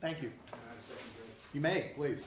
Thank you. You may, please.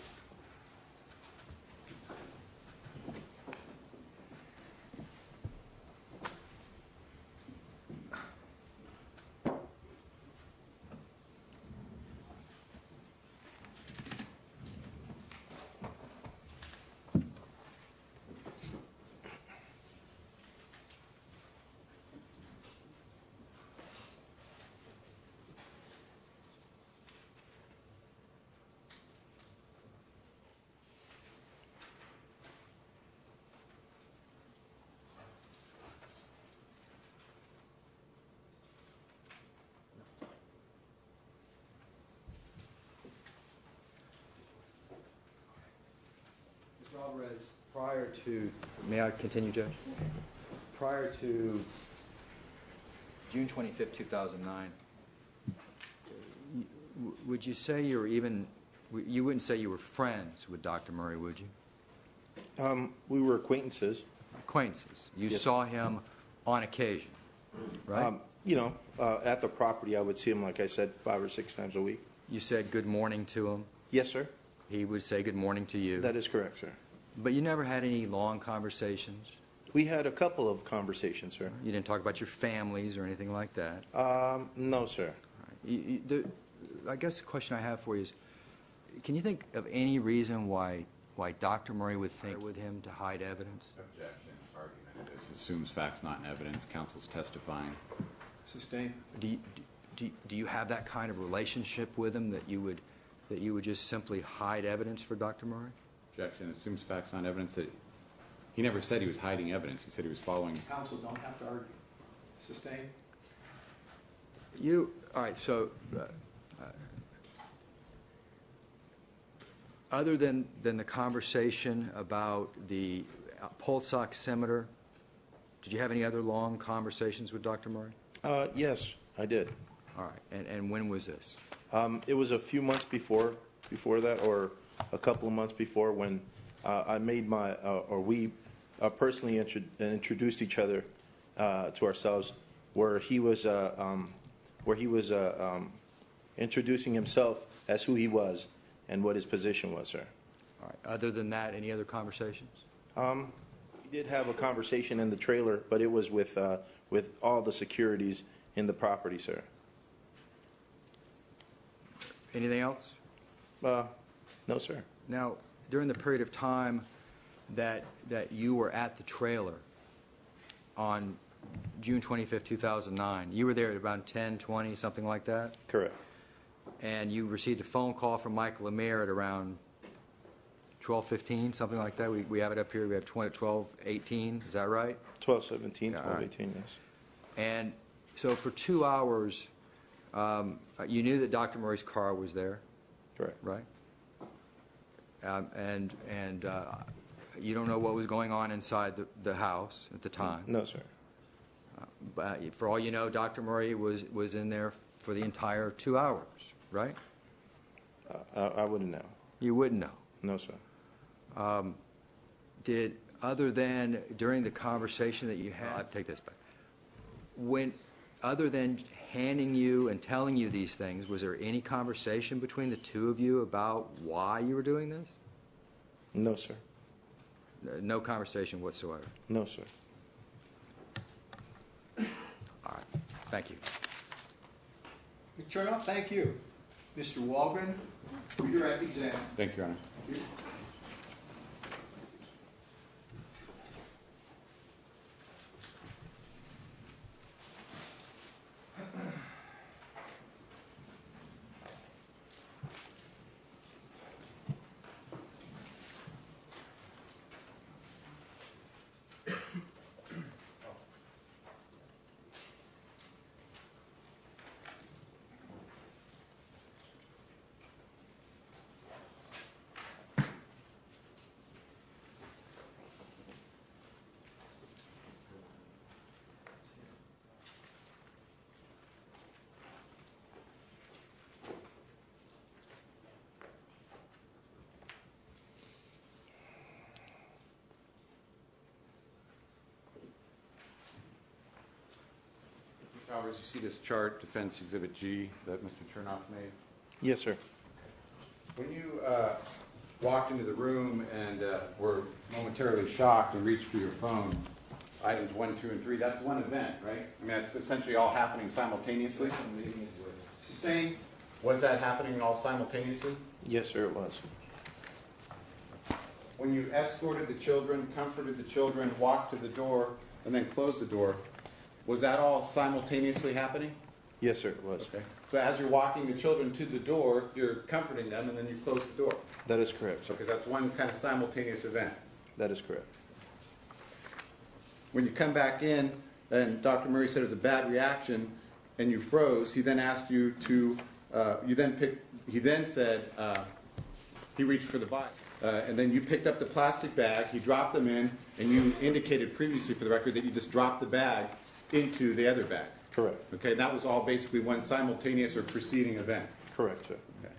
Alvarez, prior to, may I continue, Judge? Prior to June 25th, 2009, would you say you were even, you wouldn't say you were friends with Dr. Murray, would you? We were acquaintances. Acquaintances. You Yes. saw him on occasion, right? At the property, I would see him, like I said, 5 or 6 times a week. You said good morning to him. Yes, sir. He would say good morning to you. That is correct, sir. But you never had any long conversations? We had a couple of conversations, sir. You didn't talk about your families or anything like that? No, sir. Right. I guess the question I have for you is, can you think of any reason why Dr. Murray would think with him to hide evidence? Objection. Argument. This assumes facts not in evidence. Counsel's testifying. Sustained. Do you have that kind of relationship with him that you would just simply hide evidence for Dr. Murray? Objection. Assumes facts not evidence. That he never said he was hiding evidence. He said he was following. Counsel don't have to argue. Sustained. All right, so other than the conversation about the pulse oximeter, did you have any other long conversations with Dr. Murray? Yes, I did. All right, and when was this? It was a few months before that, or a couple of months before, when I made we personally introduced each other to ourselves, where he was introducing himself as who he was and what his position was, sir. All right. Other than that, any other conversations? We did have a conversation in the trailer, but it was with all the securities in the property, sir. Anything else? No, sir. Now, during the period of time that you were at the trailer on June 25th, 2009, you were there at about 10:20, something like that? Correct. And you received a phone call from Michael Lemire at around 12:15, something like that? We have it up here. We have 12:18. Is that right? 12:17, Yeah, all right. 12:18, yes. And so for 2 hours, you knew that Dr. Murray's car was there, Correct. right? And you don't know what was going on inside the house at the time. No, sir. But for all you know, Dr. Murray was in there for the entire 2 hours, right? I wouldn't know. You wouldn't know. No, sir. Other than during the conversation that you had, I'll take this back. Other than handing you and telling you these things, was there any conversation between the two of you about why you were doing this? No, sir. No conversation whatsoever. No, sir. All right. Thank you. Mr. Chernoff, thank you. Mr. Walgren, redirect exam. Thank you, Your Honor. Thank you. Mr. Alvarez, you see this chart, Defense Exhibit G, that Mr. Chernoff made? Yes, sir. When you walked into the room and were momentarily shocked and reached for your phone, items 1, 2, and 3, that's one event, right? I mean, that's essentially all happening simultaneously? Sustained. Was that happening all simultaneously? Yes, sir, it was. When you escorted the children, comforted the children, walked to the door, and then closed the door, was that all simultaneously happening? Yes, sir, it was. Okay. So as you're walking the children to the door, you're comforting them, and then you close the door. That is correct, sir. Okay, that's one kind of simultaneous event. That is correct. When you come back in, and Dr. Murray said it was a bad reaction, and you froze, he then asked you to, he then said, he reached for the body. And then you picked up the plastic bag, he dropped them in, and you indicated previously for the record that you just dropped the bag into the other bag. Correct. Okay, that was all basically one simultaneous or preceding event. Correct, sir. Okay.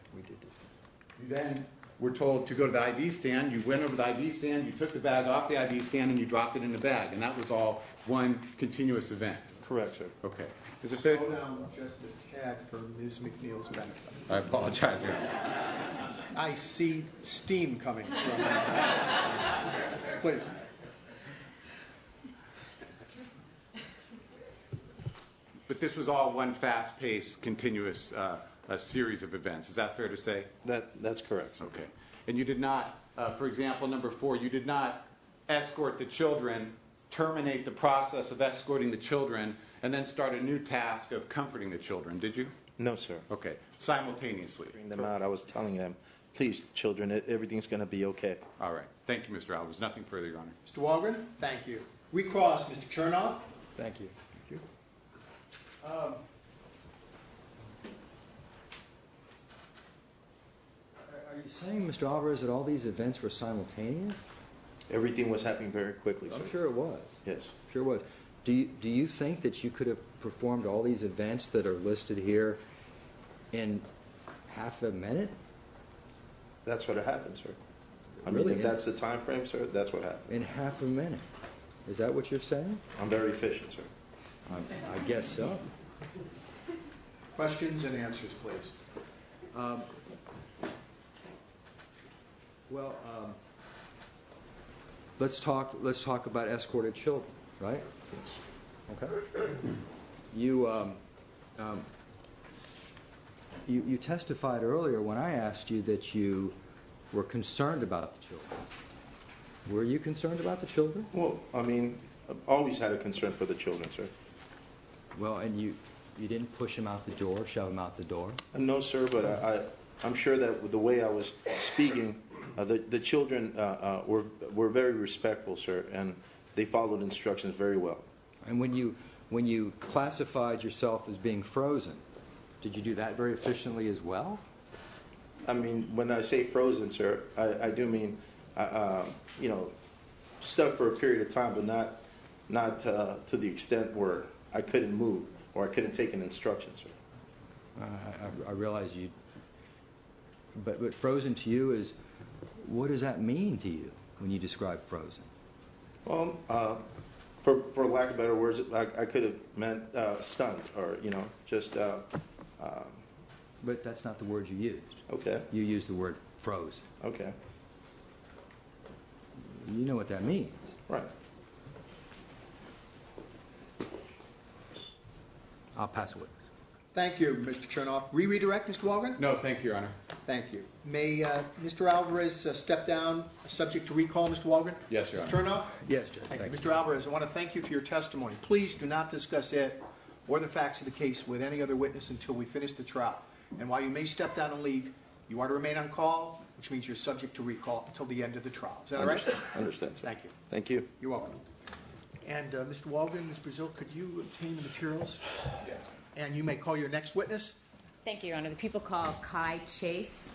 You then were told to go to the ID stand. You went over to the ID stand, you took the bag off the ID stand, and you dropped it in the bag. And that was all one continuous event. Correct, sir. Okay. Is it fair? Slow down just a tad for Ms. McNeil's benefit. I apologize. I see steam coming from. Please. But this was all one fast-paced, continuous series of events. Is that fair to say? That's correct, sir. Okay. And you did not, for example, number 4, you did not escort the children, terminate the process of escorting the children, and then start a new task of comforting the children, did you? No, sir. Okay. Simultaneously. Bring them out. I was telling them, please, children, everything's going to be okay. All right. Thank you, Mr. Alvarez. Nothing further, Your Honor. Mr. Walgren, thank you. Recross, Mr. Chernoff. Thank you. Are you saying, Mr. Alvarez, that all these events were simultaneous? Everything was happening very quickly, sir. I'm sure it was. Yes. Sure was. Do you think that you could have performed all these events that are listed here in half a minute? That's what happened, sir. I Really? mean, if that's the time frame, sir, that's what happened. In half a minute? Is that what you're saying? I'm very efficient, sir. I guess so. questions and answers, please? Let's talk about escorted children, right? Okay. You testified earlier when I asked you that you were concerned about the children. Were you concerned about the children? Well, I mean, I've always had a concern for the children, sir. Well, and you didn't push them out the door, shove them out the door? No, sir, but I'm sure that with the way I was speaking, the children were very respectful, sir, and they followed instructions very well. And when you classified yourself as being frozen, did you do that very efficiently as well? I mean, when I say frozen, sir, I do mean, stuck for a period of time, but not to the extent where I couldn't move or I couldn't take an instruction, sir. I realize you, but frozen to you is, what does that mean to you when you describe frozen? Well, for lack of better words, I could have meant stunned or, just... But that's not the word you used. Okay. You used the word frozen. Okay. You know what that means. Right. I'll pass away. Thank you, Mr. Chernoff. Redirect, Mr. Walgren? No, thank you, Your Honor. Thank you. May Mr. Alvarez step down, subject to recall, Mr. Walgren? Yes, Your Mr. Honor. Chernoff? Yes, Judge. Thank you. Mr. Alvarez, I want to thank you for your testimony. Please do not discuss it or the facts of the case with any other witness until we finish the trial. And while you may step down and leave, you are to remain on call, which means you're subject to recall until the end of the trial. Is that all right? Understand, sir. Thank you. Thank you. You're welcome. And Mr. Walgren, Ms. Brazil, could you obtain the materials? Yes. And you may call your next witness. Thank you, Your Honor. The people call Kai Chase.